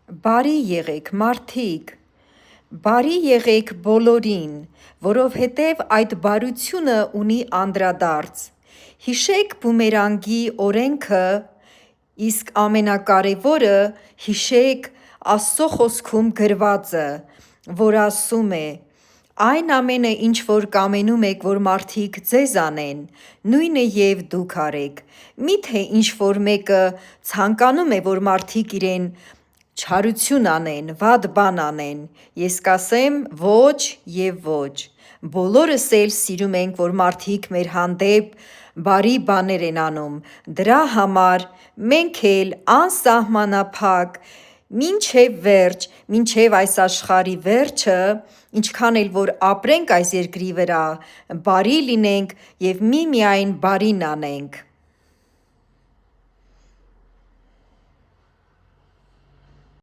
Բարի եղեք մարդիկ, բարի եղեք բոլորին, որովհետև այդ բարությունը ունի անդրադարձ: Հիշեք բումերանգի օրենքը, իսկ ամենակարևորը հիշեք Աստծո խոսքում գրվածը, որ ասում է. «Այն ամենը, ինչ որ կամենում եք, որ մարդիկ ձեզ անեն, նույնը և դուք արեք: Միթե ինչ-որ մեկը ցանկանում է, որ մարդիկ իրեն չարություն անեն, վատ բան անեն: Ես կասեմ՝ ոչ և ոչ: Բոլորս էլ սիրում ենք, որ մարդիկ մեր հանդեպ բարի բաներ են անում: Դրա համար մենք էլ անսահմանափակ մինչև վերջ, մինչև այս աշխարհի վերջը, ինչքան էլ որ ապրենք այս երկրի վրա, բարի լինենք և միմիայն բարին անենք: